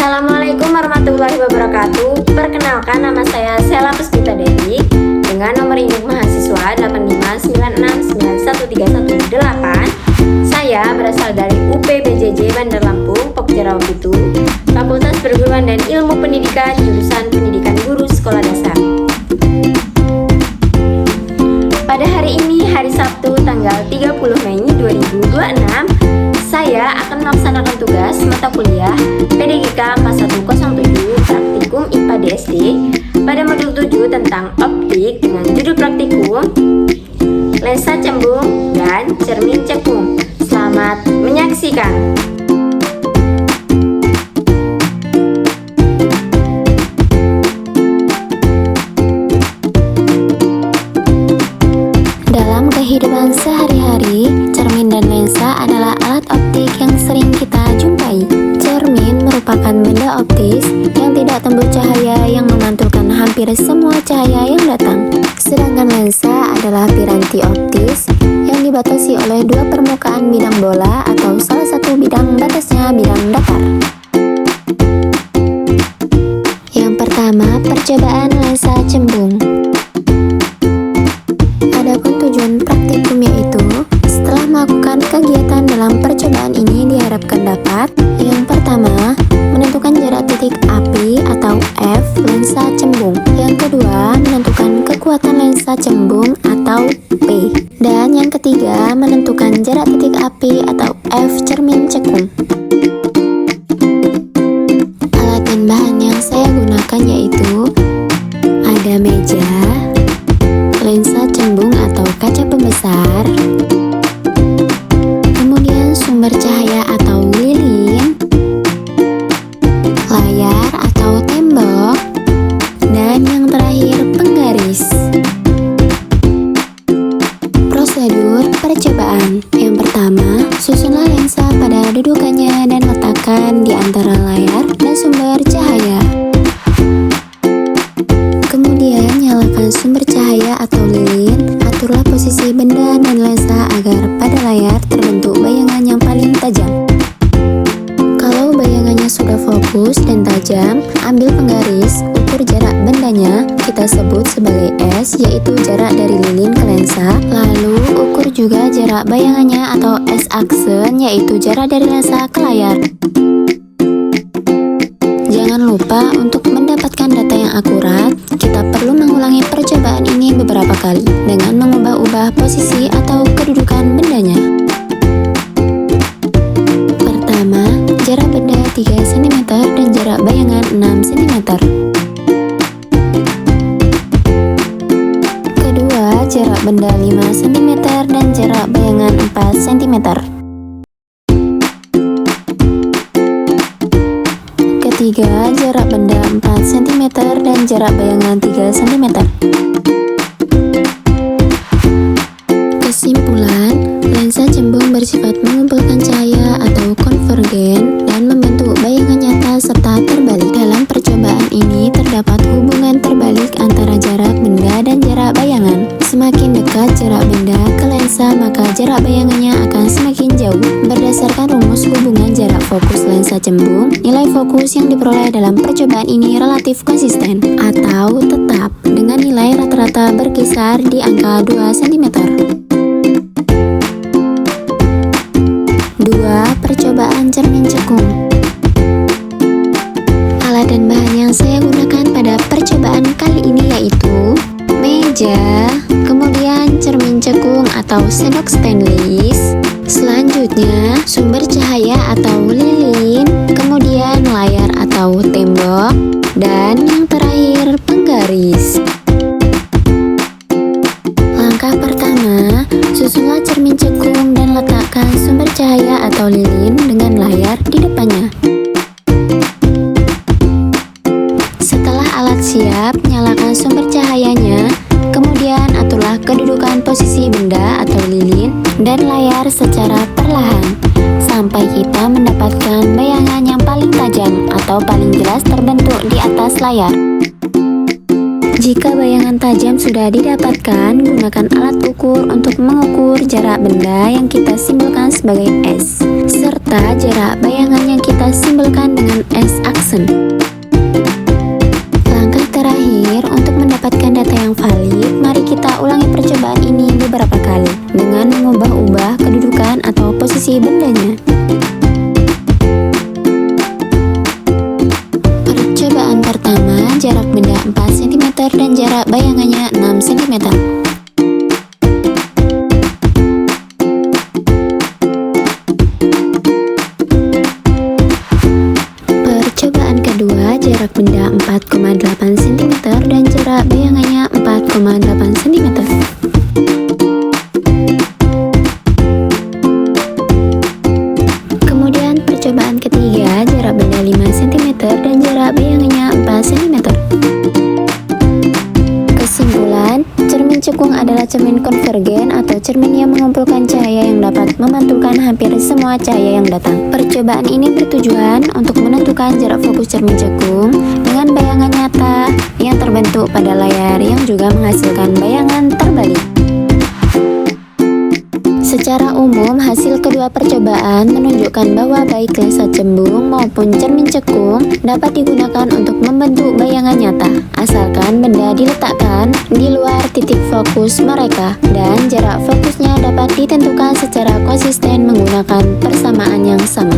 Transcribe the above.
Assalamualaikum warahmatullahi wabarakatuh. Perkenalkan, nama saya Sela Puspita Dewi dengan nomor induk mahasiswa 859991318. Saya berasal dari UPBJJ Bandar Lampung, Pokja Rawapitu, Fakultas Perguruan dan Ilmu Pendidikan, jurusan Pendidikan Guru Sekolah Dasar. Pada hari ini, hari Sabtu, tanggal 30 Mei 2026, saya akan melaksanakan tugas mata kuliah PDGK 4107 Praktikum IPA DSD pada modul 7 tentang optik dengan judul praktikum lensa cembung dan cermin cekung. Selamat menyaksikan. Dalam kehidupan sehari-hari, cermin dan lensa adalah alat optik yang sering kita jumpai. Cermin merupakan benda optis yang tidak tembus cahaya yang memantulkan hampir semua cahaya yang datang. Sedangkan lensa adalah piranti optis yang dibatasi oleh dua permukaan bidang bola atau salah satu bidang batasnya bidang datar. Yang pertama, percobaan lensa cembung. Adapun tujuan praktikum yaitu setelah melakukan kegiatan dalam percobaan ini diharapkan dapat: yang pertama, menentukan jarak titik api atau F lensa cembung. Yang kedua, menentukan kekuatan lensa cembung atau P. Dan yang ketiga, menentukan jarak titik api atau F cermin cekung. Alat dan bahan yang saya gunakan yaitu ada meja, lensa cembung atau kaca pembesar, kemudian sumber cahaya atau lilin, layar atau tembok, dan yang terakhir penggaris. Prosedur percobaan. Yang pertama, susunlah lensa pada dudukannya dan letakkan di antara layar dan sumber cahaya. Kemudian nyalakan sumber cahaya atau lilin, aturlah posisi benda dan lensa agar pada layar terbentuk bayangan yang paling tajam. Kalau bayangannya sudah fokus dan tajam, ambil penggaris, ukur jarak bendanya, kita sebut sebagai S, yaitu jarak dari lilin ke lensa. Lalu ukur juga jarak bayangannya atau S aksen, yaitu jarak dari lensa ke layar. Jangan lupa untuk mendapatkan data yang akurat, kita perlu mengulangi percobaan ini beberapa kali dengan mengubah-ubah posisi atau kedudukan bendanya. Pertama, jarak benda 3 cm dan jarak bayangan 6 cm. Kedua, jarak benda 5 cm dan jarak bayangan 4 cm. Ketiga, jarak benda 4 cm dan jarak bayangan 3 cm. Kesimpulan, lensa cembung bersifat mengumpulkan cahaya atau konvergen dan membentuk bayangan nyata serta terbalik. Dalam percobaan ini terdapat hubungan terbalik antara jarak benda dan jarak bayangan. Semakin dekat jarak benda ke lensa, maka jarak bayangannya akan semakin jauh. Berdasarkan rumus hubungan jarak fokus lensa cembung, nilai fokus yang diperoleh dalam percobaan ini relatif konsisten atau tetap dengan nilai rata-rata berkisar di angka 2 cm. 2. Percobaan cermin cekung. Alat dan bahan yang saya gunakan pada percobaan kali ini yaitu meja, kemudian cermin cekung atau sendok stainless, selanjutnya sumber cahaya atau lilin, kemudian layar atau tembok, dan yang terakhir penggaris. Langkah pertama, susunlah cermin cekung dan letakkan sumber cahaya atau lilin dengan layar di depannya. Setelah alat siap, nyalakan sumber cahayanya, kemudian aturlah kedudukan posisi benda atau lilin dan layar secara perlahan sampai kita mendapatkan bayangan yang paling tajam atau paling jelas terbentuk di atas layar. Jika bayangan tajam sudah didapatkan, gunakan alat ukur untuk mengukur jarak benda yang kita simbolkan sebagai S, serta jarak bayangan yang kita simbolkan dengan S aksen. Langkah terakhir untuk mendapatkan data yang valid, mari kita ulangi percobaan ini beberapa kali dengan mengubah-ubah kedudukan atau posisi bendanya. Percobaan pertama, jarak benda 4 cm dan jarak bayangannya 6 cm. Percobaan kedua, jarak benda 4,8 cm dan jarak bayangannya 4,8 cm. Kemudian percobaan ketiga, jarak benda 5 cm dan jarak bayangannya 4 cm. Kesimpulan, cermin cekung adalah cermin konvergen atau cermin yang mengumpulkan cahaya yang dapat memantulkan hampir semua cahaya yang datang. Percobaan ini bertujuan untuk menentukan jarak fokus cermin cekung dengan bayangan nyata yang terbentuk pada layar yang juga menghasilkan bayangan terbalik. Secara umum, hasil kedua percobaan menunjukkan bahwa baik lensa cembung maupun cermin cekung dapat digunakan untuk membentuk bayangan nyata, asalkan benda diletakkan di luar titik fokus mereka dan jarak fokusnya dapat ditentukan secara konsisten menggunakan persamaan yang sama.